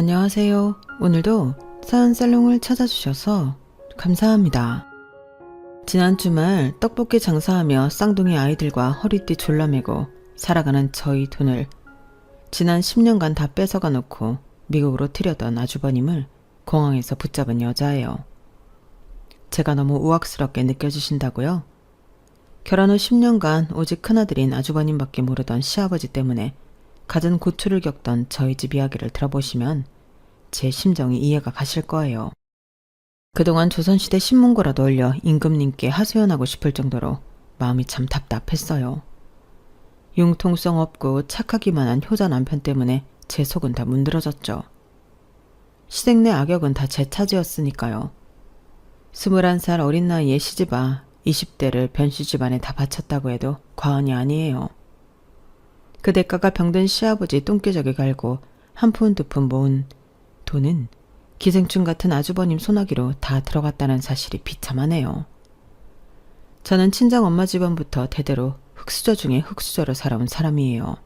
안녕하세요. 오늘도 사연살롱을 찾아주셔서 감사합니다. 지난 주말 떡볶이 장사하며 쌍둥이 아이들과 허리띠 졸라매고 살아가는 저희 돈을 지난 10년간 다 뺏어가 놓고 미국으로 튀려던 아주버님을 공항에서 붙잡은 여자예요. 제가 너무 우악스럽게 느껴지신다고요? 결혼 후 10년간 오직 큰아들인 아주버님밖에 모르던 시아버지 때문에 갖은 고초를 겪던 저희 집 이야기를 들어보시면 제 심정이 이해가 가실 거예요. 그동안 조선시대 신문고라도 올려 임금님께 하소연하고 싶을 정도로 마음이 참 답답했어요. 융통성 없고 착하기만 한 효자 남편 때문에 제 속은 다 문드러졌죠. 시댁 내 악역은 다 제 차지였으니까요. 21살 어린 나이에 시집아 20대를 변씨 집안에 다 바쳤다고 해도 과언이 아니에요. 그 대가가 병든 시아버지 똥개저기 갈고 한 푼 두 푼 모은 돈은 기생충 같은 아주버님 소나기로 다 들어갔다는 사실이 비참하네요. 저는 친정 엄마 집안부터 대대로 흙수저 중에 흙수저로 살아온 사람이에요.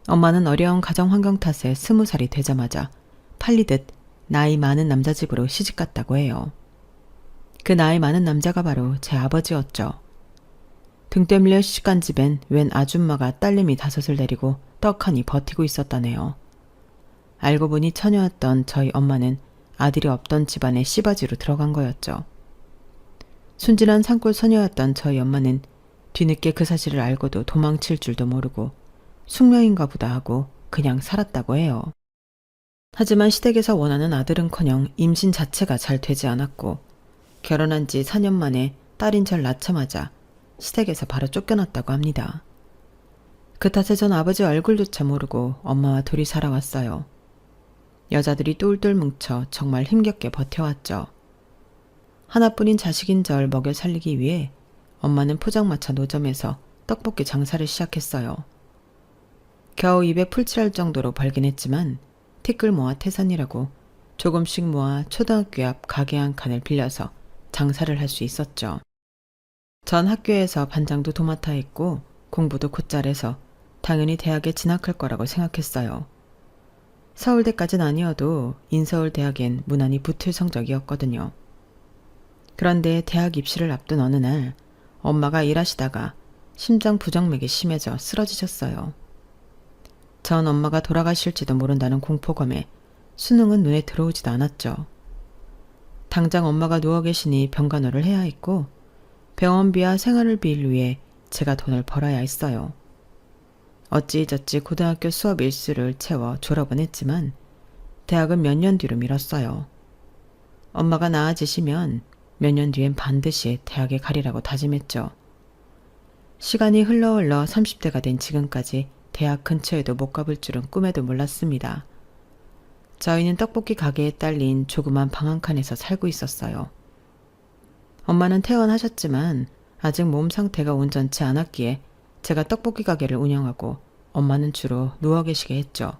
엄마는 어려운 가정 환경 탓에 20살이 되자마자 팔리듯 나이 많은 남자 집으로 시집갔다고 해요. 그 나이 많은 남자가 바로 제 아버지였죠. 등 때밀려 시집간 집엔 웬 아줌마가 딸내미 5을 데리고 떡하니 버티고 있었다네요. 알고 보니 처녀였던 저희 엄마는 아들이 없던 집안에 씨바지로 들어간 거였죠. 순진한 산골 소녀였던 저희 엄마는 뒤늦게 그 사실을 알고도 도망칠 줄도 모르고 숙명인가 보다 하고 그냥 살았다고 해요. 하지만 시댁에서 원하는 아들은커녕 임신 자체가 잘 되지 않았고 결혼한 지 4년 만에 딸인 절 낳자마자 시댁에서 바로 쫓겨났다고 합니다. 그 탓에 전 아버지 얼굴조차 모르고 엄마와 둘이 살아왔어요. 여자들이 똘똘 뭉쳐 정말 힘겹게 버텨왔죠. 하나뿐인 자식인 절 먹여 살리기 위해 엄마는 포장마차 노점에서 떡볶이 장사를 시작했어요. 겨우 입에 풀칠할 정도로 벌긴 했지만 티끌 모아 태산이라고 조금씩 모아 초등학교 앞 가게 한 칸을 빌려서 장사를 할 수 있었죠. 전 학교에서 반장도 도맡아 했고 공부도 곧잘 해서 당연히 대학에 진학할 거라고 생각했어요. 서울대까진 아니어도 인서울대학엔 무난히 붙을 성적이었거든요. 그런데 대학 입시를 앞둔 어느 날 엄마가 일하시다가 심장 부정맥이 심해져 쓰러지셨어요. 전 엄마가 돌아가실지도 모른다는 공포감에 수능은 눈에 들어오지도 않았죠. 당장 엄마가 누워 계시니 병간호를 해야 했고 병원비와 생활비를 위해 제가 돈을 벌어야 했어요. 어찌저찌 고등학교 수업 일수를 채워 졸업은 했지만 대학은 몇 년 뒤로 미뤘어요. 엄마가 나아지시면 몇 년 뒤엔 반드시 대학에 가리라고 다짐했죠. 시간이 흘러 30대가 된 지금까지 대학 근처에도 못 가볼 줄은 꿈에도 몰랐습니다. 저희는 떡볶이 가게에 딸린 조그만 방 한 칸에서 살고 있었어요. 엄마는 퇴원하셨지만 아직 몸 상태가 온전치 않았기에 제가 떡볶이 가게를 운영하고 엄마는 주로 누워 계시게 했죠.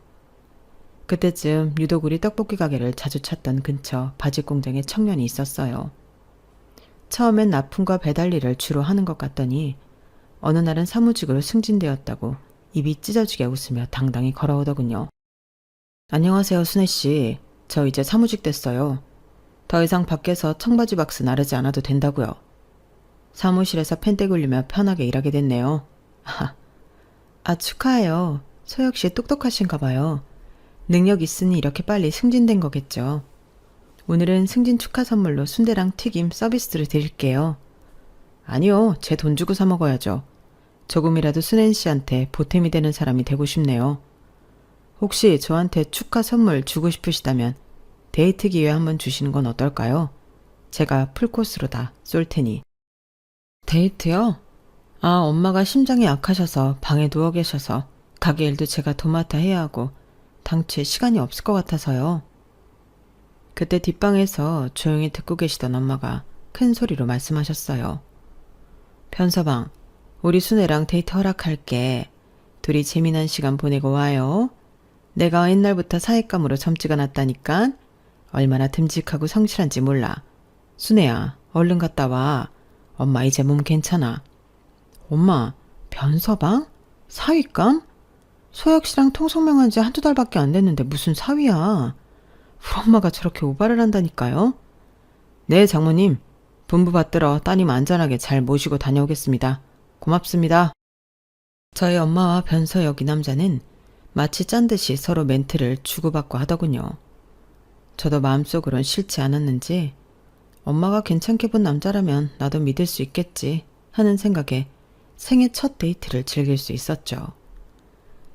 그때쯤 유독 우리 떡볶이 가게를 자주 찾던 근처 바지 공장에 청년이 있었어요. 처음엔 납품과 배달 일을 주로 하는 것 같더니 어느 날은 사무직으로 승진되었다고 입이 찢어지게 웃으며 당당히 걸어오더군요. 안녕하세요, 순애씨. 저 이제 사무직 됐어요. 더 이상 밖에서 청바지 박스 나르지 않아도 된다고요. 사무실에서 펜대 굴리며 편하게 일하게 됐네요. 축하해요. 소혁씨 똑똑하신가 봐요. 능력 있으니 이렇게 빨리 승진된 거겠죠. 오늘은 승진 축하 선물로 순대랑 튀김 서비스를 드릴게요. 아니요, 제 돈 주고 사 먹어야죠. 조금이라도 순애씨한테 보탬이 되는 사람이 되고 싶네요. 혹시 저한테 축하 선물 주고 싶으시다면 데이트 기회 한번 주시는 건 어떨까요? 제가 풀코스로 다 쏠 테니. 데이트요? 엄마가 심장이 약하셔서 방에 누워 계셔서 가게 일도 제가 도맡아 해야 하고 당최 시간이 없을 것 같아서요. 그때 뒷방에서 조용히 듣고 계시던 엄마가 큰 소리로 말씀하셨어요. 편서방, 우리 순애랑 데이트 허락할게. 둘이 재미난 시간 보내고 와요. 내가 옛날부터 사윗감으로 점찍어 놨다니까. 얼마나 듬직하고 성실한지 몰라. 순애야, 얼른 갔다 와. 엄마 이제 몸 괜찮아. 엄마, 변서방? 사윗감? 소혁 씨랑 통성명한 지 한두 달밖에 안 됐는데 무슨 사위야. 우리 엄마가 저렇게 오바를 한다니까요. 네, 장모님. 분부 받들어 따님 안전하게 잘 모시고 다녀오겠습니다. 고맙습니다. 저희 엄마와 변서혁 이 남자는 마치 짠 듯이 서로 멘트를 주고받고 하더군요. 저도 마음속으론 싫지 않았는지 엄마가 괜찮게 본 남자라면 나도 믿을 수 있겠지 하는 생각에 생애 첫 데이트를 즐길 수 있었죠.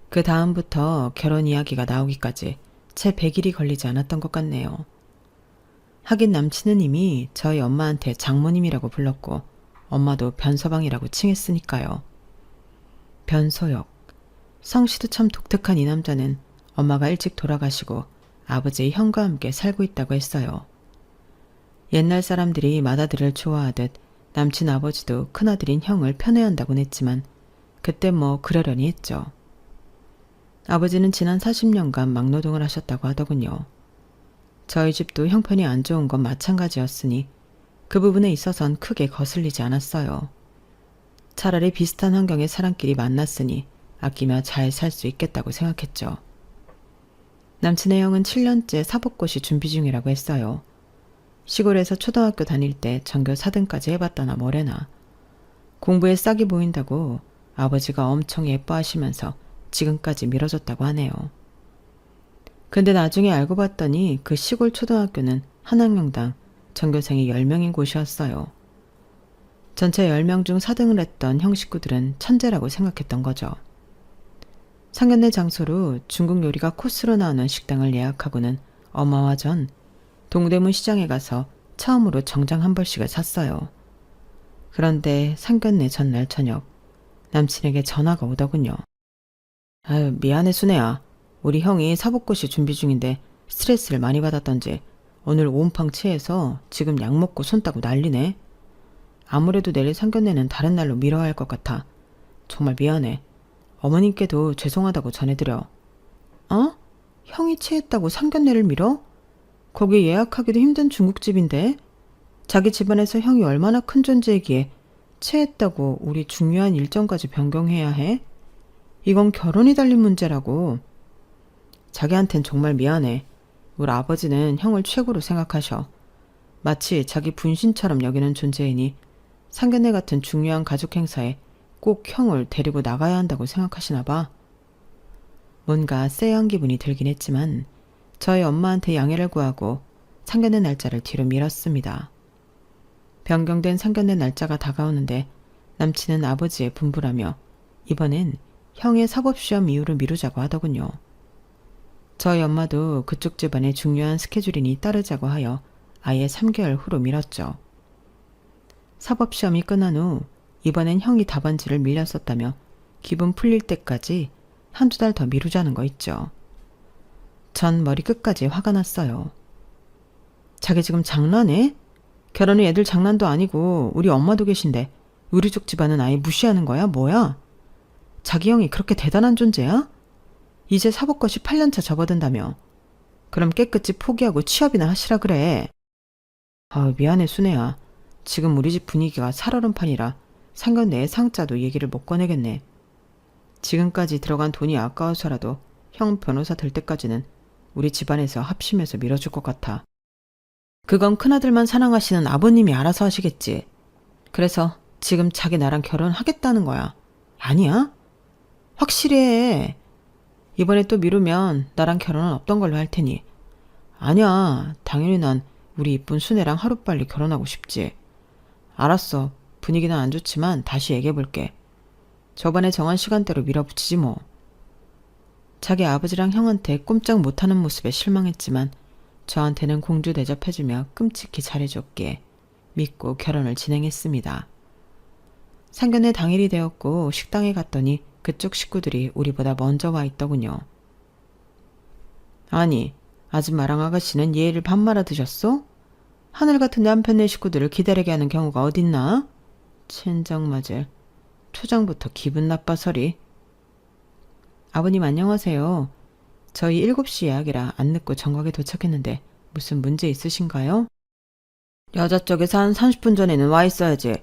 그 다음부터 결혼 이야기가 나오기까지 채 100일이 걸리지 않았던 것 같네요. 하긴 남친은 이미 저희 엄마한테 장모님이라고 불렀고 엄마도 변서방이라고 칭했으니까요. 변서혁. 성씨도 참 독특한 이 남자는 엄마가 일찍 돌아가시고 아버지의 형과 함께 살고 있다고 했어요. 옛날 사람들이 맏아들을 좋아하듯 남친 아버지도 큰아들인 형을 편애한다곤 했지만 그때 뭐 그러려니 했죠. 아버지는 지난 40년간 막노동을 하셨다고 하더군요. 저희 집도 형편이 안 좋은 건 마찬가지였으니 그 부분에 있어선 크게 거슬리지 않았어요. 차라리 비슷한 환경의 사람끼리 만났으니 아끼며 잘 살 수 있겠다고 생각했죠. 남친의 형은 7년째 사법고시 준비 중이라고 했어요. 시골에서 초등학교 다닐 때 전교 4등까지 해봤다나 뭐래나. 공부에 싹이 보인다고 아버지가 엄청 예뻐하시면서 지금까지 미뤄졌다고 하네요. 근데 나중에 알고 봤더니 그 시골 초등학교는 한 학년당 전교생이 10명인 곳이었어요. 전체 10명 중 4등을 했던 형 식구들은 천재라고 생각했던 거죠. 상견례 장소로 중국 요리가 코스로 나오는 식당을 예약하고는 엄마와 전 동대문 시장에 가서 처음으로 정장 한 벌씩을 샀어요. 그런데 상견례 전날 저녁 남친에게 전화가 오더군요. 아유, 미안해 순애야. 우리 형이 사법고시 준비 중인데 스트레스를 많이 받았던지 오늘 온팡 체해서 지금 약 먹고 손 따고 난리네. 아무래도 내일 상견례는 다른 날로 미뤄야 할 것 같아. 정말 미안해. 어머님께도 죄송하다고 전해드려. 어? 형이 체했다고 상견례를 미뤄? 거기 예약하기도 힘든 중국집인데 자기 집안에서 형이 얼마나 큰 존재이기에 체했다고 우리 중요한 일정까지 변경해야 해? 이건 결혼이 달린 문제라고. 자기한텐 정말 미안해. 우리 아버지는 형을 최고로 생각하셔. 마치 자기 분신처럼 여기는 존재이니 상견례 같은 중요한 가족 행사에 꼭 형을 데리고 나가야 한다고 생각하시나 봐. 뭔가 쎄한 기분이 들긴 했지만 저희 엄마한테 양해를 구하고 상견례 날짜를 뒤로 미뤘습니다. 변경된 상견례 날짜가 다가오는데 남친은 아버지의 분부라며 이번엔 형의 사법시험 이후로 미루자고 하더군요. 저희 엄마도 그쪽 집안의 중요한 스케줄이니 따르자고 하여 아예 3개월 후로 미뤘죠. 사법시험이 끝난 후 이번엔 형이 답안지를 밀렸었다며 기분 풀릴 때까지 한두 달 더 미루자는 거 있죠. 전 머리 끝까지 화가 났어요. 자기 지금 장난해? 결혼이 애들 장난도 아니고 우리 엄마도 계신데 우리 쪽 집안은 아예 무시하는 거야? 뭐야? 자기 형이 그렇게 대단한 존재야? 이제 사법고시 8년차 접어든다며. 그럼 깨끗이 포기하고 취업이나 하시라 그래. 아우 미안해 순애야. 지금 우리 집 분위기가 살얼음판이라 상견례에 상자도 얘기를 못 꺼내겠네. 지금까지 들어간 돈이 아까워서라도 형 변호사 될 때까지는 우리 집안에서 합심해서 밀어줄 것 같아. 그건 큰아들만 사랑하시는 아버님이 알아서 하시겠지. 그래서 지금 자기 나랑 결혼하겠다는 거야. 아니야? 확실히 해. 이번에 또 미루면 나랑 결혼은 없던 걸로 할 테니. 아니야. 당연히 난 우리 이쁜 순애랑 하루빨리 결혼하고 싶지. 알았어. 분위기는 안 좋지만 다시 얘기해볼게. 저번에 정한 시간대로 밀어붙이지 뭐. 자기 아버지랑 형한테 꼼짝 못하는 모습에 실망했지만 저한테는 공주 대접해주며 끔찍히 잘해줬기에 믿고 결혼을 진행했습니다. 상견례 당일이 되었고 식당에 갔더니 그쪽 식구들이 우리보다 먼저 와 있더군요. 아니, 아줌마랑 아가씨는 예의를 밥 말아 드셨어? 하늘 같은 남편네 식구들을 기다리게 하는 경우가 어딨나? 첸장맞을. 초장부터 기분 나빠서리. 아버님 안녕하세요. 저희 7시 예약이라 안 늦고 정각에 도착했는데 무슨 문제 있으신가요? 여자 쪽에서 한 30분 전에는 와 있어야지.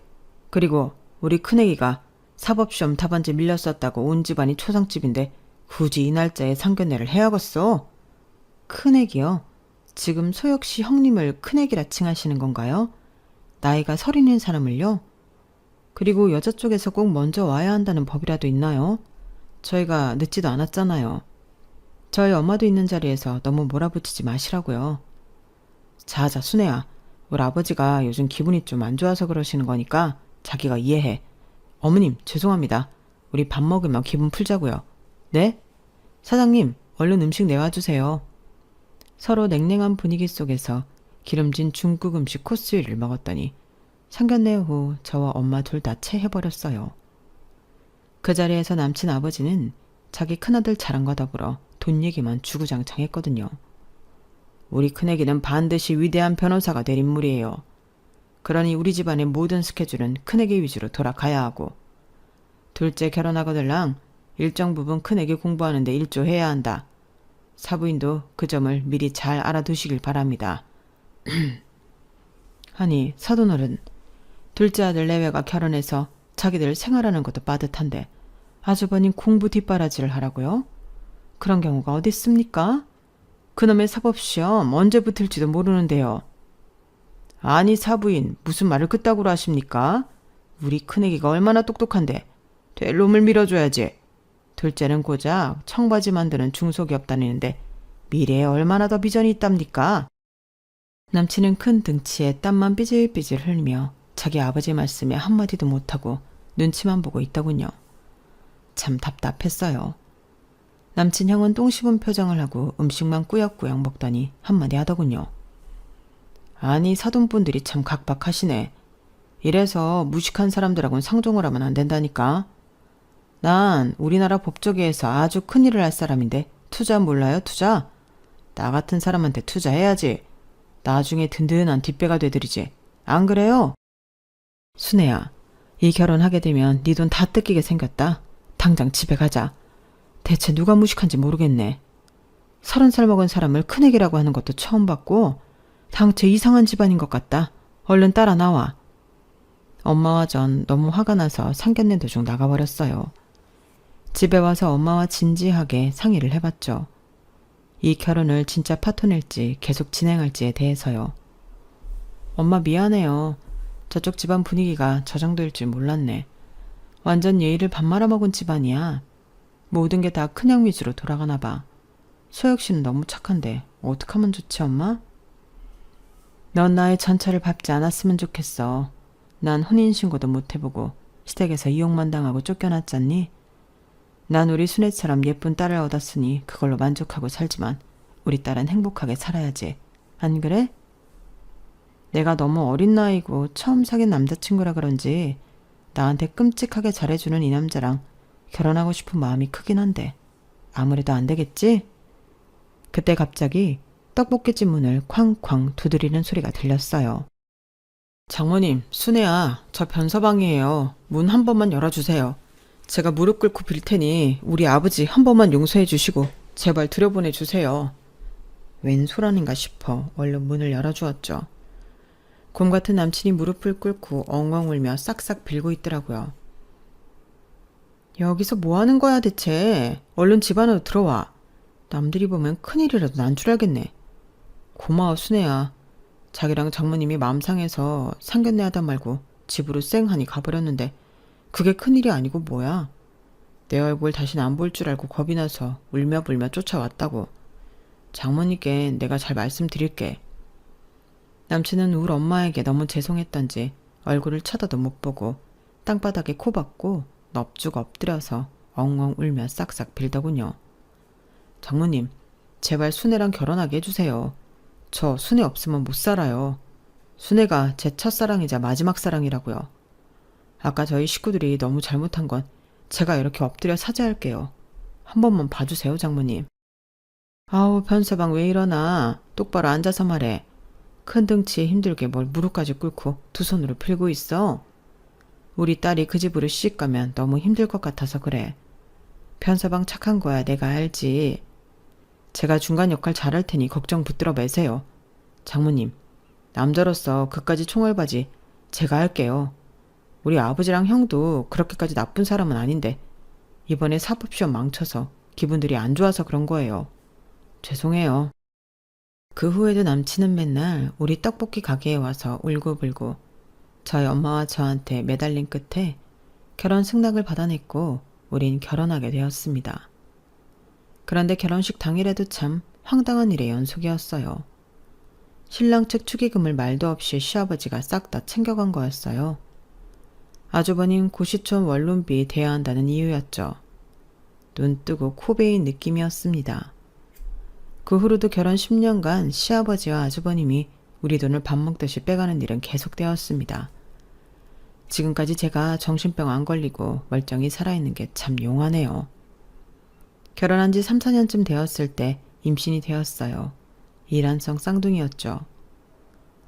그리고 우리 큰애기가 사법시험 답안지 밀렸었다고 온 집안이 초상집인데 굳이 이 날짜에 상견례를 해야겠어? 큰애기요? 지금 소혁씨 형님을 큰애기라 칭하시는 건가요? 나이가 서른인 사람을요? 그리고 여자 쪽에서 꼭 먼저 와야 한다는 법이라도 있나요? 저희가 늦지도 않았잖아요. 저희 엄마도 있는 자리에서 너무 몰아붙이지 마시라고요. 자자, 순애야. 우리 아버지가 요즘 기분이 좀 안 좋아서 그러시는 거니까 자기가 이해해. 어머님, 죄송합니다. 우리 밥 먹으면 기분 풀자고요. 네? 사장님, 얼른 음식 내와주세요. 서로 냉랭한 분위기 속에서 기름진 중국 음식 코스 요리를 먹었더니 상견례 후 저와 엄마 둘 다 체해버렸어요. 그 자리에서 남친 아버지는 자기 큰아들 자랑과 더불어 돈 얘기만 주구장창했거든요. 우리 큰애기는 반드시 위대한 변호사가 될 인물이에요. 그러니 우리 집안의 모든 스케줄은 큰애기 위주로 돌아가야 하고, 둘째 결혼하거들랑 일정 부분 큰애기 공부하는 데 일조해야 한다. 사부인도 그 점을 미리 잘 알아두시길 바랍니다. 아니, 사돈어른, 둘째 아들 내외가 결혼해서 자기들 생활하는 것도 빠듯한데 아주버님 공부 뒷바라지를 하라고요? 그런 경우가 어디 있습니까? 그놈의 사법시험 언제 붙을지도 모르는데요. 아니, 사부인, 무슨 말을 그따구로 하십니까? 우리 큰애기가 얼마나 똑똑한데 될 놈을 밀어줘야지. 둘째는 고작 청바지 만드는 중소기업 다니는데 미래에 얼마나 더 비전이 있답니까? 남친은 큰 등치에 땀만 삐질삐질 흘리며 자기 아버지 말씀에 한마디도 못하고 눈치만 보고 있더군요. 참 답답했어요. 남친 형은 똥 씹은 표정을 하고 음식만 꾸역꾸역 먹더니 한마디 하더군요. 아니, 사돈분들이 참 각박하시네. 이래서 무식한 사람들하고는 상종을 하면 안 된다니까. 난 우리나라 법조계에서 아주 큰일을 할 사람인데 투자 몰라요, 투자? 나 같은 사람한테 투자해야지. 나중에 든든한 뒷배가 되드리지. 안 그래요? 순애야, 이 결혼하게 되면 네 돈 다 뜯기게 생겼다. 당장 집에 가자. 대체 누가 무식한지 모르겠네. 30살 먹은 사람을 큰애기라고 하는 것도 처음 봤고 당최 이상한 집안인 것 같다. 얼른 따라 나와. 엄마와 전 너무 화가 나서 상견례 도중 나가버렸어요. 집에 와서 엄마와 진지하게 상의를 해봤죠. 이 결혼을 진짜 파토낼지 계속 진행할지에 대해서요. 엄마 미안해요. 저쪽 집안 분위기가 저 정도일 줄 몰랐네. 완전 예의를 밥 말아먹은 집안이야. 모든 게 다 큰형 위주로 돌아가나 봐. 소혁 씨는 너무 착한데 어떡하면 좋지, 엄마? 넌 나의 전처를 밟지 않았으면 좋겠어. 난 혼인신고도 못 해보고 시댁에서 이용만 당하고 쫓겨났잖니? 난 우리 순애처럼 예쁜 딸을 얻었으니 그걸로 만족하고 살지만 우리 딸은 행복하게 살아야지. 안 그래? 내가 너무 어린 나이고 처음 사귄 남자친구라 그런지 나한테 끔찍하게 잘해주는 이 남자랑 결혼하고 싶은 마음이 크긴 한데 아무래도 안 되겠지? 그때 갑자기 떡볶이집 문을 쾅쾅 두드리는 소리가 들렸어요. 장모님, 순애야, 저 변서방이에요. 문 한 번만 열어주세요. 제가 무릎 꿇고 빌 테니 우리 아버지 한 번만 용서해 주시고 제발 들여보내 주세요. 웬 소란인가 싶어 얼른 문을 열어주었죠. 곰 같은 남친이 무릎을 꿇고 엉엉 울며 싹싹 빌고 있더라고요. 여기서 뭐 하는 거야 대체? 얼른 집 안으로 들어와. 남들이 보면 큰일이라도 난 줄 알겠네. 고마워 순애야. 자기랑 장모님이 마음 상해서 상견례 하다 말고 집으로 쌩하니 가버렸는데 그게 큰일이 아니고 뭐야. 내 얼굴 다시는 안 볼 줄 알고 겁이 나서 울며불며 쫓아왔다고. 장모님께 내가 잘 말씀드릴게. 남친은 울 엄마에게 너무 죄송했던지 얼굴을 쳐다도 못 보고 땅바닥에 코 박고 넙죽 엎드려서 엉엉 울며 싹싹 빌더군요. 장모님, 제발 순애랑 결혼하게 해주세요. 저 순애 없으면 못 살아요. 순애가 제 첫사랑이자 마지막 사랑이라고요. 아까 저희 식구들이 너무 잘못한 건 제가 이렇게 엎드려 사죄할게요. 한 번만 봐주세요, 장모님. 아우, 변서방 왜 이러나. 똑바로 앉아서 말해. 큰 등치에 힘들게 뭘 무릎까지 꿇고 두 손으로 빌고 있어. 우리 딸이 그 집으로 시집 가면 너무 힘들 것 같아서 그래. 변서방 착한 거야, 내가 알지. 제가 중간 역할 잘할 테니 걱정 붙들어 매세요. 장모님, 남자로서 그까지 총알바지 제가 할게요. 우리 아버지랑 형도 그렇게까지 나쁜 사람은 아닌데 이번에 사법시험 망쳐서 기분들이 안 좋아서 그런 거예요. 죄송해요. 그 후에도 남친은 맨날 우리 떡볶이 가게에 와서 울고불고 저희 엄마와 저한테 매달린 끝에 결혼 승낙을 받아냈고 우린 결혼하게 되었습니다. 그런데 결혼식 당일에도 참 황당한 일의 연속이었어요. 신랑 측 축의금을 말도 없이 시아버지가 싹 다 챙겨간 거였어요. 아주버님 고시촌 원룸비 대야 한다는 이유였죠. 눈 뜨고 코 베인 느낌이었습니다. 그 후로도 결혼 10년간 시아버지와 아주버님이 우리 돈을 밥 먹듯이 빼가는 일은 계속되었습니다. 지금까지 제가 정신병 안 걸리고 멀쩡히 살아있는 게 참 용하네요. 결혼한 지 3, 4년쯤 되었을 때 임신이 되었어요. 일란성 쌍둥이였죠.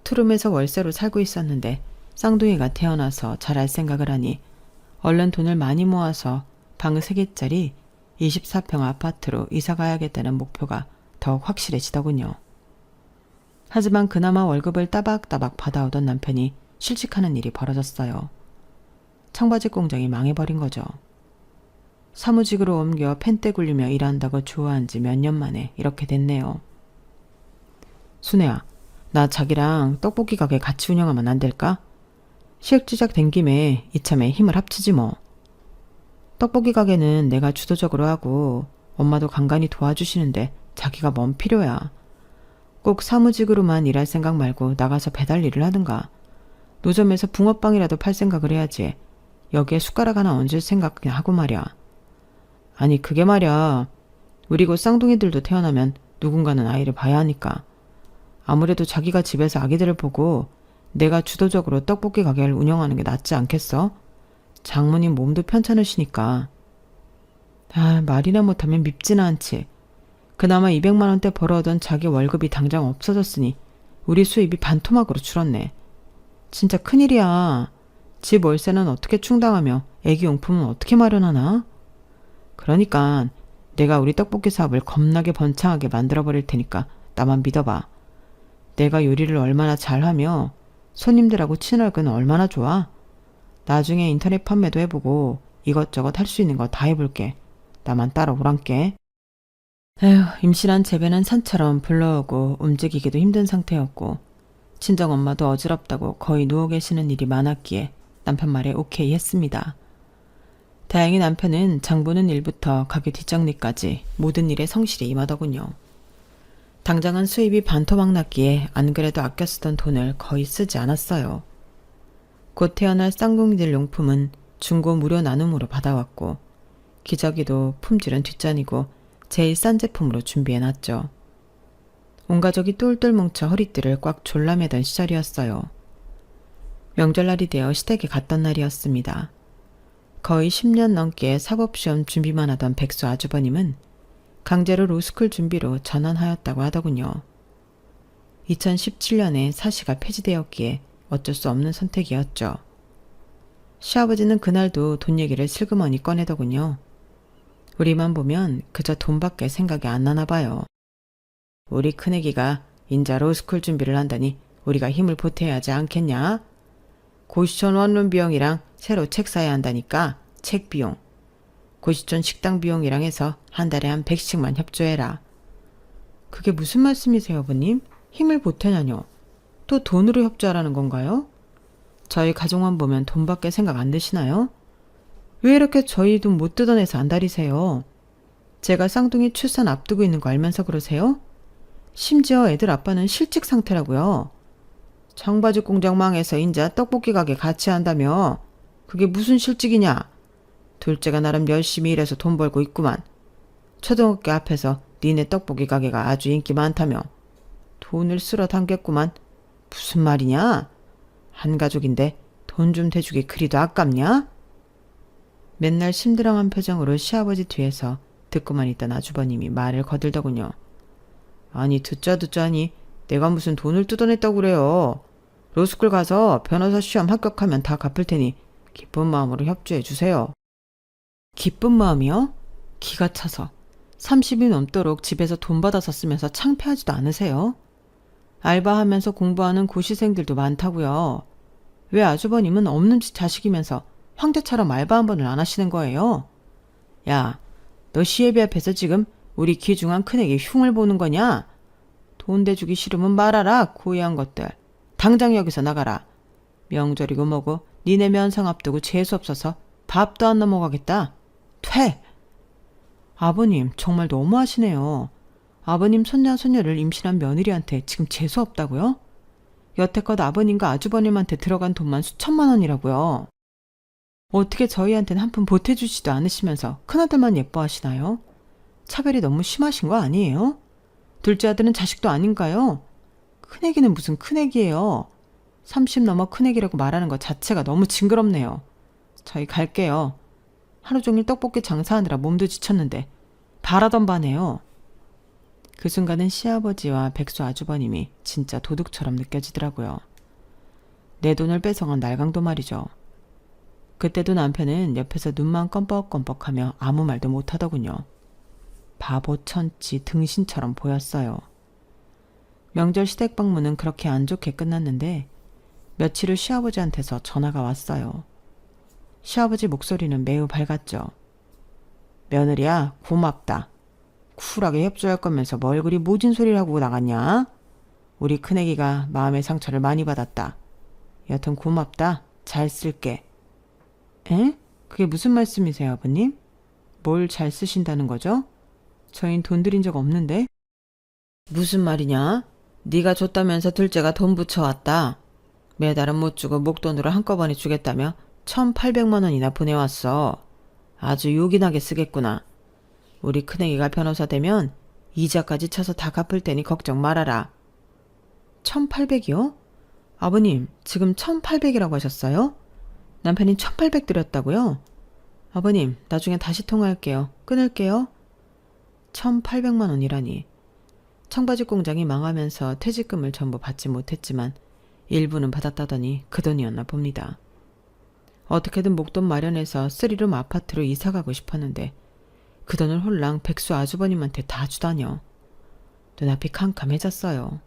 투룸에서 월세로 살고 있었는데 쌍둥이가 태어나서 잘할 생각을 하니 얼른 돈을 많이 모아서 방 3개짜리 24평 아파트로 이사 가야겠다는 목표가 더욱 확실해지더군요. 하지만 그나마 월급을 따박따박 받아오던 남편이 실직하는 일이 벌어졌어요. 청바지 공장이 망해버린 거죠. 사무직으로 옮겨 펜대 굴리며 일한다고 좋아한 지 몇 년 만에 이렇게 됐네요. 순애야, 나 자기랑 떡볶이 가게 같이 운영하면 안 될까? 시액주작 된 김에 이참에 힘을 합치지 뭐. 떡볶이 가게는 내가 주도적으로 하고 엄마도 간간히 도와주시는데 자기가 뭔 필요야. 꼭 사무직으로만 일할 생각 말고 나가서 배달 일을 하든가. 노점에서 붕어빵이라도 팔 생각을 해야지. 여기에 숟가락 하나 얹을 생각 그냥 하고 말이야. 아니 그게 말이야. 우리 곧 쌍둥이들도 태어나면 누군가는 아이를 봐야 하니까. 아무래도 자기가 집에서 아기들을 보고 내가 주도적으로 떡볶이 가게를 운영하는 게 낫지 않겠어? 장모님 몸도 편찮으시니까. 말이나 못하면 밉지는 않지. 그나마 200만 원대 벌어오던 자기 월급이 당장 없어졌으니 우리 수입이 반토막으로 줄었네. 진짜 큰일이야. 집 월세는 어떻게 충당하며 애기 용품은 어떻게 마련하나? 그러니까 내가 우리 떡볶이 사업을 겁나게 번창하게 만들어버릴 테니까 나만 믿어봐. 내가 요리를 얼마나 잘하며 손님들하고 친하기는 얼마나 좋아. 나중에 인터넷 판매도 해보고 이것저것 할 수 있는 거 다 해볼게. 나만 따라오란께. 에휴, 임신한 제배는 산처럼 불러오고 움직이기도 힘든 상태였고 친정엄마도 어지럽다고 거의 누워 계시는 일이 많았기에 남편 말에 오케이 했습니다. 다행히 남편은 장 보는 일부터 가게 뒷정리까지 모든 일에 성실히 임하더군요. 당장은 수입이 반토막 났기에 안 그래도 아껴 쓰던 돈을 거의 쓰지 않았어요. 곧 태어날 쌍둥이들 용품은 중고 무료 나눔으로 받아왔고 기저귀도 품질은 뒷전이고 제일 싼 제품으로 준비해놨죠. 온 가족이 똘똘 뭉쳐 허리띠를 꽉 졸라매던 시절이었어요. 명절날이 되어 시댁에 갔던 날이었습니다. 거의 10년 넘게 사법시험 준비만 하던 백수 아주버님은 강제로 로스쿨 준비로 전환하였다고 하더군요. 2017년에 사시가 폐지되었기에 어쩔 수 없는 선택이었죠. 시아버지는 그날도 돈 얘기를 슬그머니 꺼내더군요. 우리만 보면 그저 돈밖에 생각이 안 나나 봐요. 우리 큰애기가 인자 로스쿨 준비를 한다니 우리가 힘을 보태야 하지 않겠냐? 고시촌 원룸 비용이랑 새로 책 사야 한다니까 책 비용. 고시촌 식당 비용이랑 해서 한 달에 한 100씩만 협조해라. 그게 무슨 말씀이세요, 아버님? 힘을 보태냐뇨. 또 돈으로 협조하라는 건가요? 저희 가족만 보면 돈밖에 생각 안 드시나요? 왜 이렇게 저희 돈 못 뜯어내서 안달이세요? 제가 쌍둥이 출산 앞두고 있는 거 알면서 그러세요? 심지어 애들 아빠는 실직 상태라고요. 청바지 공장 망해서 인자 떡볶이 가게 같이 한다며. 그게 무슨 실직이냐. 둘째가 나름 열심히 일해서 돈 벌고 있구만. 초등학교 앞에서 니네 떡볶이 가게가 아주 인기 많다며. 돈을 쓸어 담겼구만. 무슨 말이냐? 한 가족인데 돈 좀 대주기 그리도 아깝냐? 맨날 심드렁한 표정으로 시아버지 뒤에서 듣고만 있던 아주버님이 말을 거들더군요. 아니 듣자니 내가 무슨 돈을 뜯어냈다고 그래요. 로스쿨 가서 변호사 시험 합격하면 다 갚을 테니 기쁜 마음으로 협조해 주세요. 기쁜 마음이요? 기가 차서 30이 넘도록 집에서 돈 받아서 쓰면서 창피하지도 않으세요? 알바하면서 공부하는 고시생들도 많다고요. 왜 아주버님은 없는 집 자식이면서 황제처럼 알바 한 번을 안 하시는 거예요? 야, 너 시애비 앞에서 지금 우리 귀중한 큰애기 흉을 보는 거냐? 돈 대주기 싫으면 말아라, 고의한 것들. 당장 여기서 나가라. 명절이고 뭐고 니네 면상 앞두고 재수없어서 밥도 안 넘어가겠다. 퇴! 아버님, 정말 너무하시네요. 아버님 손자 손녀를 임신한 며느리한테 지금 재수없다고요? 여태껏 아버님과 아주버님한테 들어간 돈만 수천만 원이라고요. 어떻게 저희한테는 한 푼 보태주지도 않으시면서 큰아들만 예뻐하시나요? 차별이 너무 심하신 거 아니에요? 둘째 아들은 자식도 아닌가요? 큰애기는 무슨 큰애기예요. 30 넘어 큰애기라고 말하는 것 자체가 너무 징그럽네요. 저희 갈게요. 하루 종일 떡볶이 장사하느라 몸도 지쳤는데 바라던 바네요. 그 순간은 시아버지와 백수 아주버님이 진짜 도둑처럼 느껴지더라고요. 내 돈을 뺏어간 날강도 말이죠. 그때도 남편은 옆에서 눈만 껌뻑껌뻑하며 아무 말도 못하더군요. 바보 천치 등신처럼 보였어요. 명절 시댁 방문은 그렇게 안 좋게 끝났는데 며칠 후 시아버지한테서 전화가 왔어요. 시아버지 목소리는 매우 밝았죠. 며느리야, 고맙다. 쿨하게 협조할 거면서 뭘 그리 모진 소리를 하고 나갔냐? 우리 큰애기가 마음의 상처를 많이 받았다. 여튼 고맙다. 잘 쓸게. 에? 그게 무슨 말씀이세요, 아버님? 뭘 잘 쓰신다는 거죠? 저흰 돈 들인 적 없는데? 무슨 말이냐? 네가 줬다면서 둘째가 돈 붙여왔다. 매달은 못 주고 목돈으로 한꺼번에 주겠다며 1,800만 원이나 보내왔어. 아주 요긴하게 쓰겠구나. 우리 큰애기가 변호사 되면 이자까지 쳐서 다 갚을 테니 걱정 말아라. 1,800이요? 아버님, 지금 1,800이라고 하셨어요? 남편이 1,800 드렸다고요? 아버님, 나중에 다시 통화할게요. 끊을게요. 1,800만 원이라니. 청바지 공장이 망하면서 퇴직금을 전부 받지 못했지만 일부는 받았다더니 그 돈이었나 봅니다. 어떻게든 목돈 마련해서 쓰리룸 아파트로 이사가고 싶었는데 그 돈을 홀랑 백수 아주버님한테 다 주다녀. 눈앞이 캄캄해졌어요.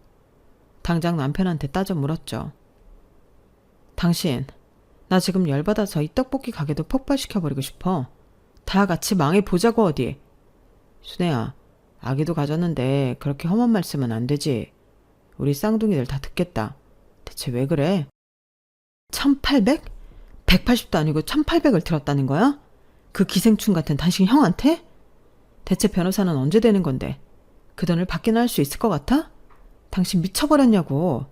당장 남편한테 따져 물었죠. 당신, 나 지금 열받아서 이 떡볶이 가게도 폭발시켜버리고 싶어. 다 같이 망해보자고 어디. 순애야, 아기도 가졌는데 그렇게 험한 말씀은 안 되지. 우리 쌍둥이들 다 듣겠다. 대체 왜 그래? 1,800? 180도 아니고 1,800을 들었다는 거야? 그 기생충 같은 당신 형한테? 대체 변호사는 언제 되는 건데 그 돈을 받기는 할 수 있을 것 같아? 당신 미쳐버렸냐고.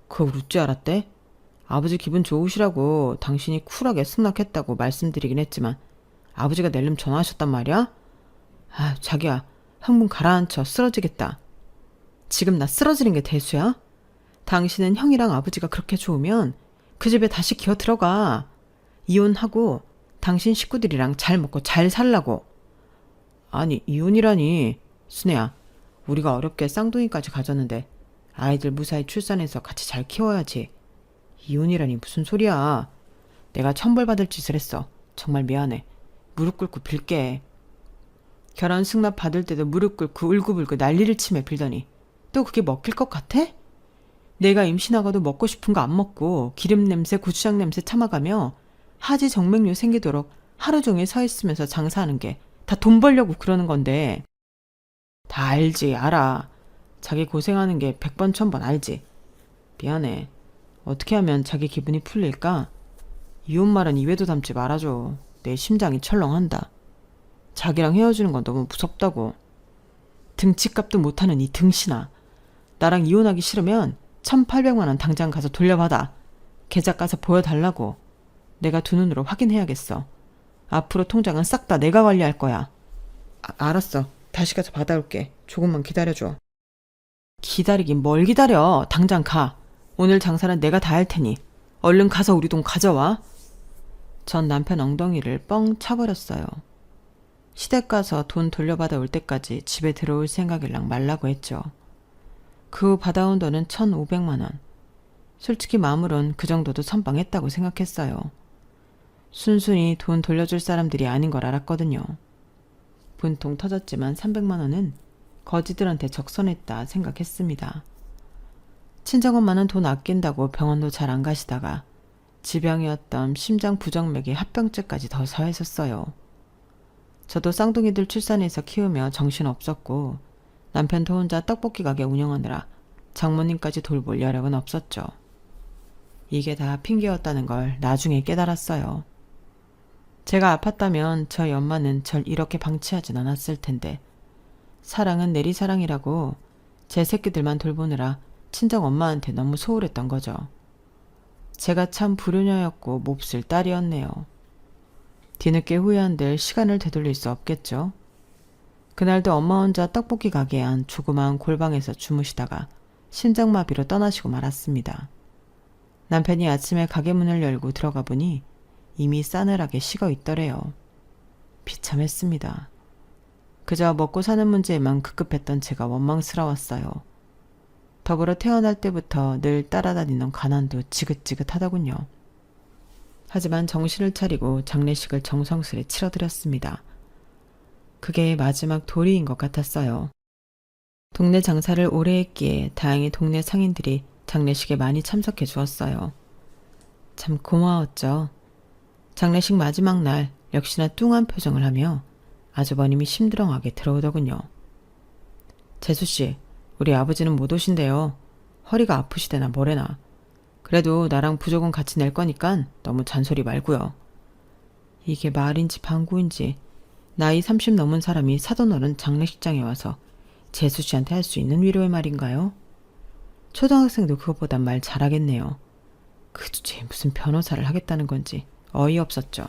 그거 웃을 줄 알았대? 아버지 기분 좋으시라고 당신이 쿨하게 승낙했다고 말씀드리긴 했지만 아버지가 낼름 전화하셨단 말이야? 자기야, 흥분 가라앉혀. 쓰러지겠다. 지금 나 쓰러지는 게 대수야? 당신은 형이랑 아버지가 그렇게 좋으면 그 집에 다시 기어 들어가. 이혼하고 당신 식구들이랑 잘 먹고 잘 살라고. 아니, 이혼이라니. 순애야, 우리가 어렵게 쌍둥이까지 가졌는데 아이들 무사히 출산해서 같이 잘 키워야지. 이혼이라니 무슨 소리야. 내가 천벌받을 짓을 했어. 정말 미안해. 무릎 꿇고 빌게. 결혼 승낙 받을 때도 무릎 꿇고 울고불고 난리를 치며 빌더니 또 그게 먹힐 것 같아? 내가 임신하고도 먹고 싶은 거 안 먹고 기름 냄새, 고추장 냄새 참아가며 하지 정맥류 생기도록 하루 종일 서 있으면서 장사하는 게 다 돈 벌려고 그러는 건데. 다 알지, 알아. 자기 고생하는 게 100번 1000번 알지. 미안해. 어떻게 하면 자기 기분이 풀릴까? 이혼 말은 입에도 담지 말아줘. 내 심장이 철렁한다. 자기랑 헤어지는 건 너무 무섭다고. 등치값도 못하는 이 등신아. 나랑 이혼하기 싫으면 1,800만 원 당장 가서 돌려받아. 계좌 가서 보여달라고. 내가 두 눈으로 확인해야겠어. 앞으로 통장은 싹 다 내가 관리할 거야. 알았어. 다시 가서 받아올게. 조금만 기다려줘. 기다리긴 뭘 기다려. 당장 가. 오늘 장사는 내가 다 할 테니 얼른 가서 우리 돈 가져와. 전 남편 엉덩이를 뻥 차버렸어요. 시댁 가서 돈 돌려받아 올 때까지 집에 들어올 생각일랑 말라고 했죠. 그 후 받아온 돈은 1,500만 원. 솔직히 마음으론 그 정도도 선방했다고 생각했어요. 순순히 돈 돌려줄 사람들이 아닌 걸 알았거든요. 분통 터졌지만 300만 원은 거지들한테 적선했다 생각했습니다. 친정엄마는 돈 아낀다고 병원도 잘 안 가시다가 지병이었던 심장 부정맥이 합병증까지 더 서했었어요. 저도 쌍둥이들 출산해서 키우며 정신없었고 남편도 혼자 떡볶이 가게 운영하느라 장모님까지 돌볼 여력은 없었죠. 이게 다 핑계였다는 걸 나중에 깨달았어요. 제가 아팠다면 저희 엄마는 절 이렇게 방치하진 않았을 텐데 사랑은 내리사랑이라고 제 새끼들만 돌보느라 친정 엄마한테 너무 소홀했던 거죠. 제가 참 불효녀였고 몹쓸 딸이었네요. 뒤늦게 후회한들 시간을 되돌릴 수 없겠죠. 그날도 엄마 혼자 떡볶이 가게에 한 조그마한 골방에서 주무시다가 심장마비로 떠나시고 말았습니다. 남편이 아침에 가게 문을 열고 들어가 보니 이미 싸늘하게 식어 있더래요. 비참했습니다. 그저 먹고 사는 문제에만 급급했던 제가 원망스러웠어요. 더불어 태어날 때부터 늘 따라다니는 가난도 지긋지긋하더군요. 하지만 정신을 차리고 장례식을 정성스레 치러드렸습니다. 그게 마지막 도리인 것 같았어요. 동네 장사를 오래 했기에 다행히 동네 상인들이 장례식에 많이 참석해 주었어요. 참 고마웠죠. 장례식 마지막 날 역시나 뚱한 표정을 하며 아주버님이 심드렁하게 들어오더군요. 재수씨, 우리 아버지는 못 오신대요. 허리가 아프시대나 뭐래나. 그래도 나랑 부족은 같이 낼 거니깐 너무 잔소리 말고요. 이게 말인지 방구인지 나이 30 넘은 사람이 사돈어른 장례식장에 와서 재수씨한테 할 수 있는 위로의 말인가요? 초등학생도 그것보단 말 잘하겠네요. 그 주제에 무슨 변호사를 하겠다는 건지 어이없었죠.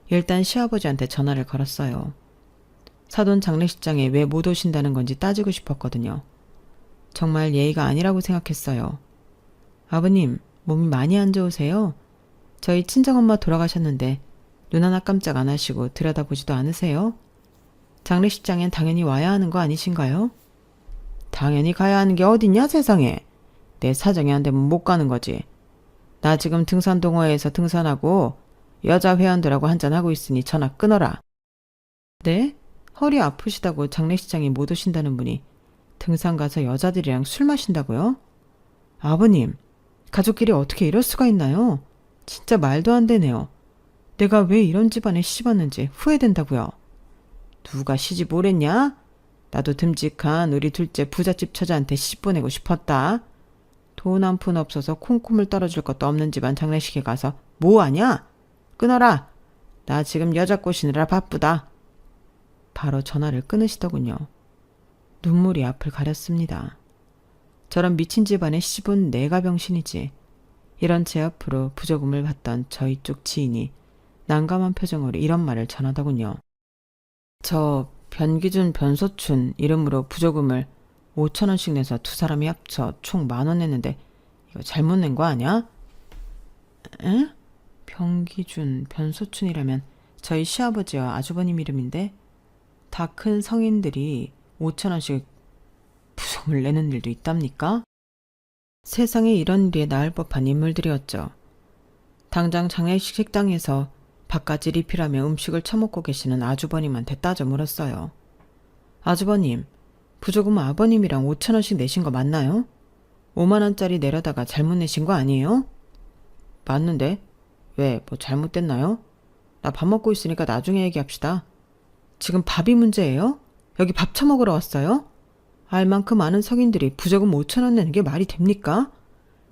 일단 시아버지한테 전화를 걸었어요. 사돈 장례식장에 왜 못 오신다는 건지 따지고 싶었거든요. 정말 예의가 아니라고 생각했어요. 아버님, 몸이 많이 안 좋으세요? 저희 친정엄마 돌아가셨는데 눈 하나 깜짝 안 하시고 들여다보지도 않으세요? 장례식장엔 당연히 와야 하는 거 아니신가요? 당연히 가야 하는 게 어딨냐 세상에. 내 사정이 안 되면 못 가는 거지. 나 지금 등산동호회에서 등산하고 여자 회원들하고 한잔하고 있으니 전화 끊어라. 네? 허리 아프시다고 장례식장에 못 오신다는 분이 등산 가서 여자들이랑 술 마신다고요? 아버님, 가족끼리 어떻게 이럴 수가 있나요? 진짜 말도 안 되네요. 내가 왜 이런 집안에 시집왔는지 후회된다고요. 누가 시집 오랬냐? 나도 듬직한 우리 둘째 부잣집 처자한테 시집 보내고 싶었다. 돈 한 푼 없어서 콩쿠물 떨어질 것도 없는 집안 장례식에 가서 뭐하냐? 끊어라. 나 지금 여자 꼬시느라 바쁘다. 바로 전화를 끊으시더군요. 눈물이 앞을 가렸습니다. 저런 미친 집안에 시집온 내가 병신이지. 이런 제 앞으로 부조금을 받던 저희 쪽 지인이 난감한 표정으로 이런 말을 전하더군요. 저 변기준 변소춘 이름으로 부조금을 5,000원씩 내서 두 사람이 합쳐 총 10,000원 냈는데 이거 잘못 낸 거 아니야? 에? 변기준 변소춘이라면 저희 시아버지와 아주버님 이름인데 다 큰 성인들이 5,000원씩 부조금을 내는 일도 있답니까? 세상에 이런 일에 나을 법한 인물들이었죠. 당장 장례식 식당에서 밥까지 리필하며 음식을 처먹고 계시는 아주버님한테 따져 물었어요. 아주버님, 부조금 아버님이랑 5,000원씩 내신 거 맞나요? 5만원짜리 내려다가 잘못 내신 거 아니에요? 맞는데? 왜, 뭐 잘못됐나요? 나 밥 먹고 있으니까 나중에 얘기합시다. 지금 밥이 문제예요? 여기 밥 처먹으러 왔어요? 알 만큼 많은 성인들이 부조금 5,000원 내는 게 말이 됩니까?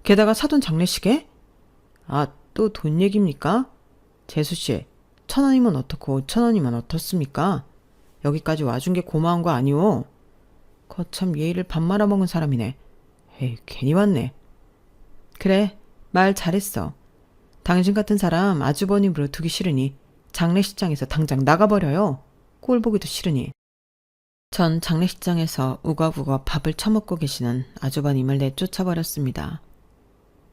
게다가 사돈 장례식에? 아, 또 돈 얘기입니까? 재수씨, 1,000원이면 어떻고 5,000원이면 어떻습니까? 여기까지 와준 게 고마운 거 아니오? 거참 예의를 밥 말아먹은 사람이네. 에이, 괜히 왔네. 그래, 말 잘했어. 당신 같은 사람 아주버님으로 두기 싫으니 장례식장에서 당장 나가버려요. 꼴 보기도 싫으니. 전 장례식장에서 우거우거 밥을 처먹고 계시는 아주버님을 내쫓아버렸습니다.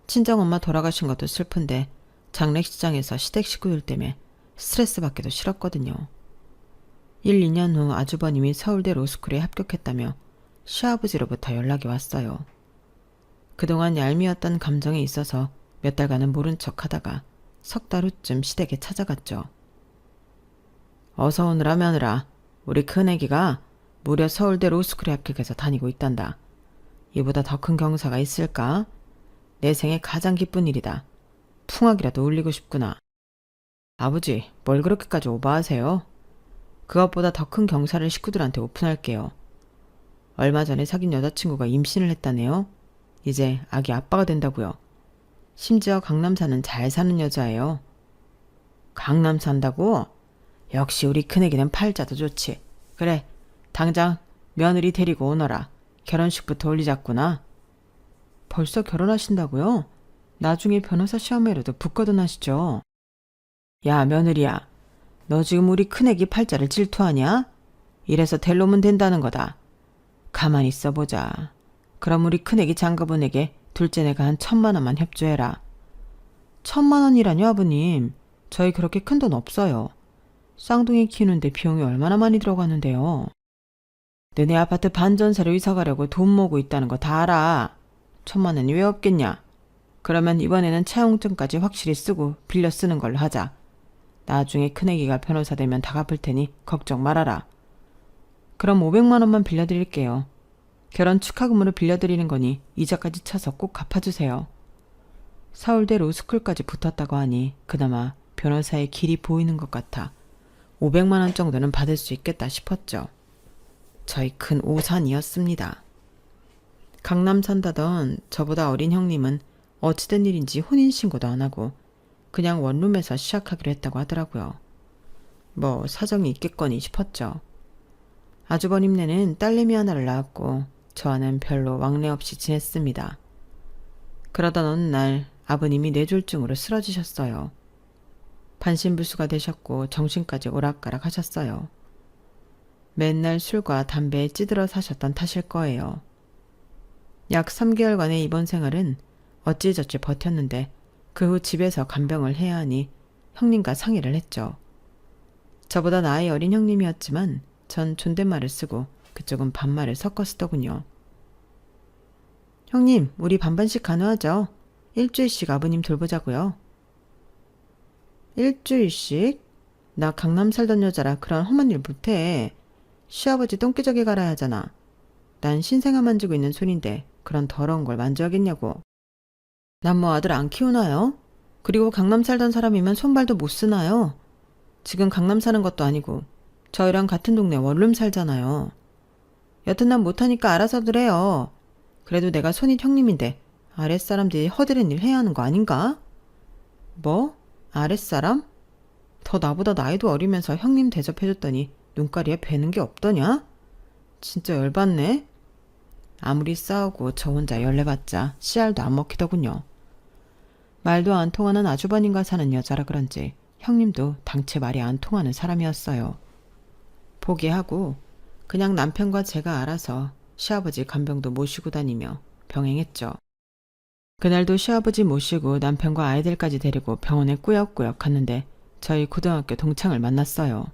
친정엄마 돌아가신 것도 슬픈데 장례식장에서 시댁 식구들 때문에 스트레스 받기도 싫었거든요. 1, 2년 후 아주버님이 서울대 로스쿨에 합격했다며 시아버지로부터 연락이 왔어요. 그동안 얄미웠던 감정이 있어서 몇 달간은 모른 척 하다가 석 달 후쯤 시댁에 찾아갔죠. 어서 오느라 며느라, 우리 큰애기가 무려 서울대 로스쿨에 합격해서 다니고 있단다. 이보다 더 큰 경사가 있을까? 내 생애 가장 기쁜 일이다. 풍악이라도 울리고 싶구나. 아버지, 뭘 그렇게까지 오버하세요? 그것보다 더 큰 경사를 식구들한테 오픈할게요. 얼마 전에 사귄 여자친구가 임신을 했다네요. 이제 아기 아빠가 된다고요. 심지어 강남 사는 잘 사는 여자예요. 강남 산다고? 역시 우리 큰애기는 팔자도 좋지. 그래, 당장 며느리 데리고 오너라. 결혼식부터 올리자꾸나. 벌써 결혼하신다고요? 나중에 변호사 시험에라도 붙거든 하시죠. 야, 며느리야. 너 지금 우리 큰애기 팔자를 질투하냐? 이래서 될 놈은 된다는 거다. 가만히 있어보자. 그럼 우리 큰애기 장가분에게 둘째 내가 한 1,000만 원만 협조해라. 1,000만 원이라뇨, 아버님? 저희 그렇게 큰 돈 없어요. 쌍둥이 키우는데 비용이 얼마나 많이 들어가는데요. 너네 아파트 반전세로 이사가려고 돈 모으고 있다는 거 다 알아. 1,000만 원이 왜 없겠냐? 그러면 이번에는 차용증까지 확실히 쓰고 빌려 쓰는 걸로 하자. 나중에 큰애기가 변호사 되면 다 갚을 테니 걱정 말아라. 그럼 500만 원만 빌려드릴게요. 결혼 축하금으로 빌려드리는 거니 이자까지 쳐서 꼭 갚아주세요. 서울대 로스쿨까지 붙었다고 하니 그나마 변호사의 길이 보이는 것 같아 500만 원 정도는 받을 수 있겠다 싶었죠. 저희 큰 오산이었습니다. 강남 산다던 저보다 어린 형님은 어찌된 일인지 혼인신고도 안 하고 그냥 원룸에서 시작하기로 했다고 하더라고요. 뭐 사정이 있겠거니 싶었죠. 아주버님네는 딸내미 하나를 낳았고 저와는 별로 왕래 없이 지냈습니다. 그러던 어느 날 아버님이 뇌졸중으로 쓰러지셨어요. 반신불수가 되셨고 정신까지 오락가락 하셨어요. 맨날 술과 담배에 찌들어 사셨던 탓일 거예요. 약 3개월간의 입원 생활은 어찌저찌 버텼는데 그 후 집에서 간병을 해야 하니 형님과 상의를 했죠. 저보다 나이 어린 형님이었지만 전 존댓말을 쓰고 그쪽은 반말을 섞어 쓰더군요. 형님, 우리 반반씩 가능하죠? 일주일씩 아버님 돌보자고요. 일주일씩? 나 강남 살던 여자라 그런 험한 일 못해. 시아버지 똥기저귀 갈아야 하잖아. 난 신생아 만지고 있는 손인데 그런 더러운 걸 만져야겠냐고. 난 뭐 아들 안 키우나요? 그리고 강남 살던 사람이면 손발도 못 쓰나요? 지금 강남 사는 것도 아니고 저희랑 같은 동네 원룸 살잖아요. 여튼 난 못하니까 알아서들 해요. 그래도 내가 손윗 형님인데 아랫사람들이 허드렛 일 해야 하는 거 아닌가? 뭐? 아랫사람? 더 나보다 나이도 어리면서 형님 대접해줬더니 눈가리에 뵈는 게 없더냐? 진짜 열받네. 아무리 싸우고 저 혼자 열내봤자 씨알도 안 먹히더군요. 말도 안 통하는 아주버님과 사는 여자라 그런지 형님도 당최 말이 안 통하는 사람이었어요. 포기하고 그냥 남편과 제가 알아서 시아버지 간병도 모시고 다니며 병행했죠. 그날도 시아버지 모시고 남편과 아이들까지 데리고 병원에 꾸역꾸역 갔는데 저희 고등학교 동창을 만났어요.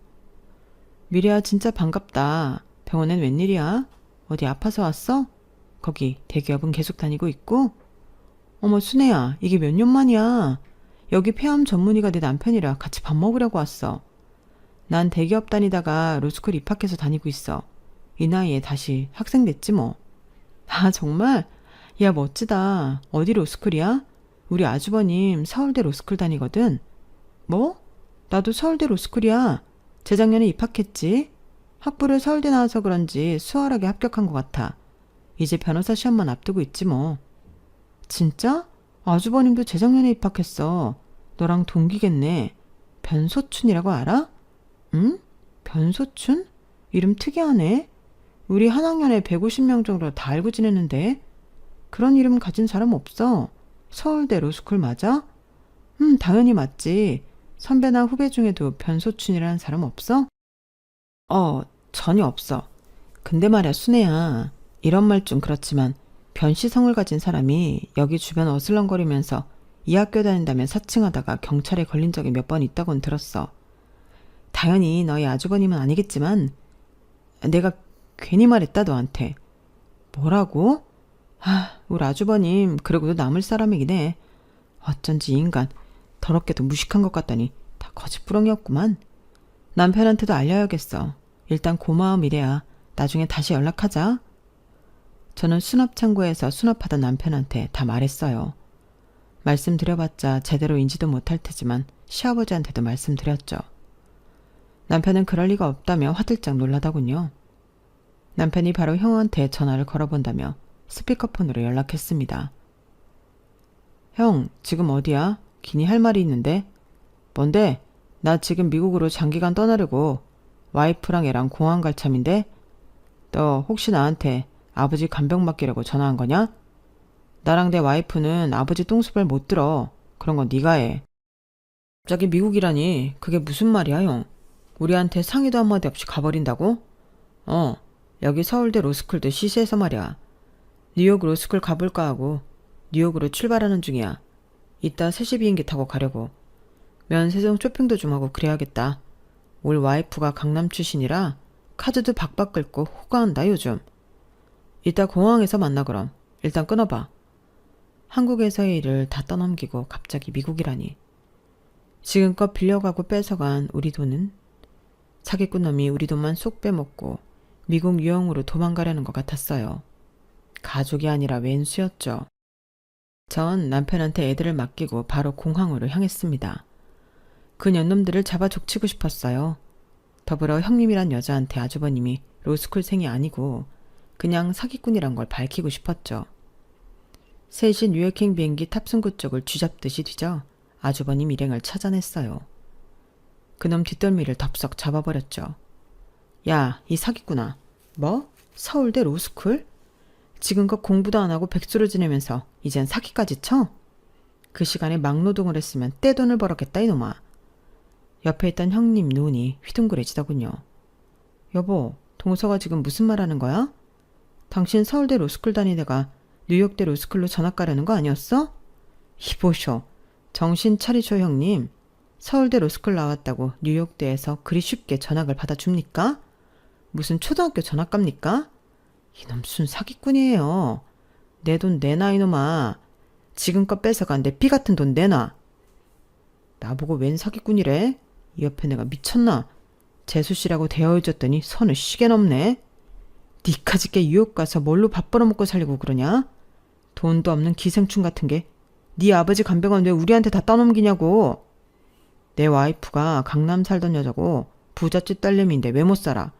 미래야 진짜 반갑다. 병원엔 웬일이야? 어디 아파서 왔어? 거기 대기업은 계속 다니고 있고? 어머 순애야, 이게 몇 년 만이야. 여기 폐암 전문의가 내 남편이라 같이 밥 먹으려고 왔어. 난 대기업 다니다가 로스쿨 입학해서 다니고 있어. 이 나이에 다시 학생 됐지 뭐. 아 정말? 야 멋지다. 어디 로스쿨이야? 우리 아주버님 서울대 로스쿨 다니거든. 뭐? 나도 서울대 로스쿨이야. 재작년에 입학했지. 학부를 서울대 나와서 그런지 수월하게 합격한 것 같아. 이제 변호사 시험만 앞두고 있지 뭐. 진짜? 아주버님도 재작년에 입학했어. 너랑 동기겠네. 변소춘이라고 알아? 응? 변소춘? 이름 특이하네. 우리 한 학년에 150명 정도 다 알고 지내는데. 그런 이름 가진 사람 없어. 서울대 로스쿨 맞아? 당연히 맞지. 선배나 후배 중에도 변소춘이라는 사람 없어? 전혀 없어. 근데 말야 순애야. 이런 말 좀 그렇지만 변씨성을 가진 사람이 여기 주변 어슬렁거리면서 이 학교 다닌다며 사칭하다가 경찰에 걸린 적이 몇 번 있다고는 들었어. 당연히 너희 아주버님은 아니겠지만 내가 괜히 말했다 너한테. 뭐라고? 우리 아주버님 그러고도 남을 사람이긴 해. 어쩐지 이 인간 더럽게도 무식한 것 같다니 다 거짓부렁이었구만. 남편한테도 알려야겠어. 일단 고마움 이래야. 나중에 다시 연락하자. 저는 수납창고에서 수납하던 남편한테 다 말했어요. 말씀드려봤자 제대로 인지도 못할 테지만 시아버지한테도 말씀드렸죠. 남편은 그럴 리가 없다며 화들짝 놀라더군요. 남편이 바로 형한테 전화를 걸어본다며 스피커폰으로 연락했습니다. 형, 지금 어디야? 기니 할 말이 있는데. 뭔데? 나 지금 미국으로 장기간 떠나려고. 와이프랑 애랑 공항 갈 참인데. 너 혹시 나한테 아버지 간병 맡기려고 전화한 거냐? 나랑 내 와이프는 아버지 똥수발 못 들어. 그런 건 네가 해. 갑자기 미국이라니 그게 무슨 말이야, 형? 우리한테 상의도 한마디 없이 가버린다고? 여기 서울대 로스쿨도 시시해서 말이야. 뉴욕 로스쿨 가볼까 하고 뉴욕으로 출발하는 중이야. 이따 3시 비행기 타고 가려고. 면세점 쇼핑도 좀 하고 그래야겠다. 올 와이프가 강남 출신이라 카드도 박박 긁고 호가한다 요즘. 이따 공항에서 만나 그럼. 일단 끊어봐. 한국에서의 일을 다 떠넘기고 갑자기 미국이라니. 지금껏 빌려가고 뺏어간 우리 돈은 사기꾼 놈이 우리 돈만 쏙 빼먹고 미국 유형으로 도망가려는 것 같았어요. 가족이 아니라 왼수였죠. 전 남편한테 애들을 맡기고 바로 공항으로 향했습니다. 그 년놈들을 잡아 족치고 싶었어요. 더불어 형님이란 여자한테 아주버님이 로스쿨생이 아니고 그냥 사기꾼이란 걸 밝히고 싶었죠. 셋이 뉴욕행 비행기 탑승구 쪽을 쥐잡듯이 뒤져 아주버님 일행을 찾아냈어요. 그놈 뒷덜미를 덥석 잡아버렸죠. 야, 이 사기꾼아. 뭐? 서울대 로스쿨? 지금껏 공부도 안 하고 백수로 지내면서 이젠 사기까지 쳐? 그 시간에 막노동을 했으면 떼돈을 벌었겠다 이놈아. 옆에 있던 형님 눈이 휘둥그레지더군요. 여보, 동서가 지금 무슨 말하는 거야? 당신 서울대 로스쿨 다니다가 뉴욕대 로스쿨로 전학 가려는 거 아니었어? 이보쇼, 정신 차리쇼 형님. 서울대 로스쿨 나왔다고 뉴욕대에서 그리 쉽게 전학을 받아줍니까? 무슨 초등학교 전학 갑니까? 이놈 순 사기꾼이에요. 내 돈 내놔 이놈아. 지금껏 뺏어간 내 피 같은 돈 내놔. 나보고 웬 사기꾼이래? 이 옆에 내가 미쳤나? 재수씨라고 대여해줬더니 선을 시계 넘네. 니까짓게 뉴욕 가서 뭘로 밥 벌어먹고 살려고 그러냐? 돈도 없는 기생충 같은 게 네 아버지 간병은 왜 우리한테 다 떠넘기냐고. 내 와이프가 강남 살던 여자고 부잣집 딸내미인데 왜 못 살아?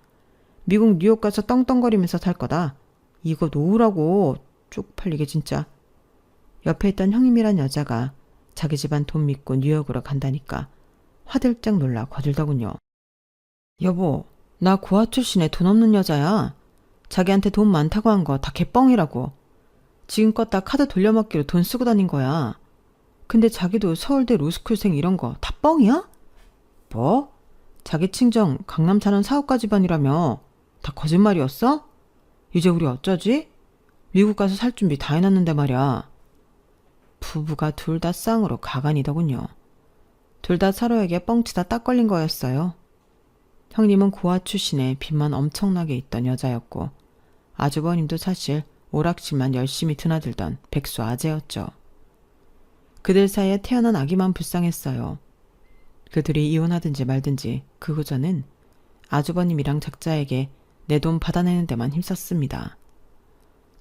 미국 뉴욕 가서 떵떵거리면서 살 거다. 이거 놓으라고. 쪽팔리게 진짜. 옆에 있던 형님이란 여자가 자기 집안 돈 믿고 뉴욕으로 간다니까 화들짝 놀라 거들더군요. 여보, 나 고아 출신의 돈 없는 여자야. 자기한테 돈 많다고 한 거 다 개뻥이라고. 지금껏 다 카드 돌려막기로 돈 쓰고 다닌 거야. 근데 자기도 서울대 로스쿨생 이런 거 다 뻥이야? 뭐? 자기 친정 강남 사는 사업가 집안이라며. 다 거짓말이었어? 이제 우리 어쩌지? 미국 가서 살 준비 다 해놨는데 말이야. 부부가 둘 다 쌍으로 가관이더군요. 둘 다 서로에게 뻥치다 딱 걸린 거였어요. 형님은 고아 출신에 빚만 엄청나게 있던 여자였고 아주버님도 사실 오락실만 열심히 드나들던 백수 아재였죠. 그들 사이에 태어난 아기만 불쌍했어요. 그들이 이혼하든지 말든지 그 후저는 아주버님이랑 작자에게 내 돈 받아내는 데만 힘썼습니다.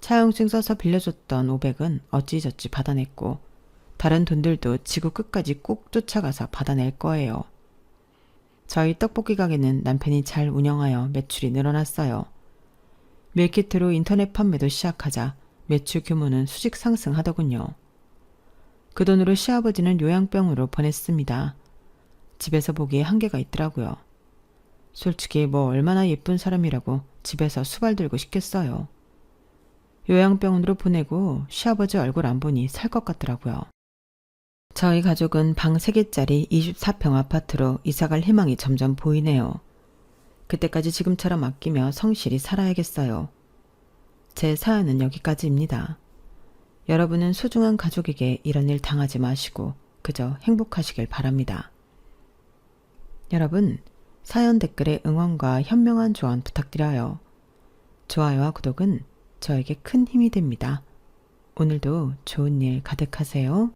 차용증 써서 빌려줬던 500은 어찌저찌 받아냈고 다른 돈들도 지구 끝까지 꼭 쫓아가서 받아낼 거예요. 저희 떡볶이 가게는 남편이 잘 운영하여 매출이 늘어났어요. 밀키트로 인터넷 판매도 시작하자 매출 규모는 수직 상승하더군요. 그 돈으로 시아버지는 요양병으로 보냈습니다. 집에서 보기에 한계가 있더라고요. 솔직히 뭐 얼마나 예쁜 사람이라고 집에서 수발 들고 싶겠어요. 요양병원으로 보내고 시아버지 얼굴 안 보니 살 것 같더라고요. 저희 가족은 방 3개짜리 24평 아파트로 이사갈 희망이 점점 보이네요. 그때까지 지금처럼 아끼며 성실히 살아야겠어요. 제 사연은 여기까지입니다. 여러분은 소중한 가족에게 이런 일 당하지 마시고 그저 행복하시길 바랍니다. 여러분, 사연 댓글에 응원과 현명한 조언 부탁드려요. 좋아요와 구독은 저에게 큰 힘이 됩니다. 오늘도 좋은 일 가득하세요.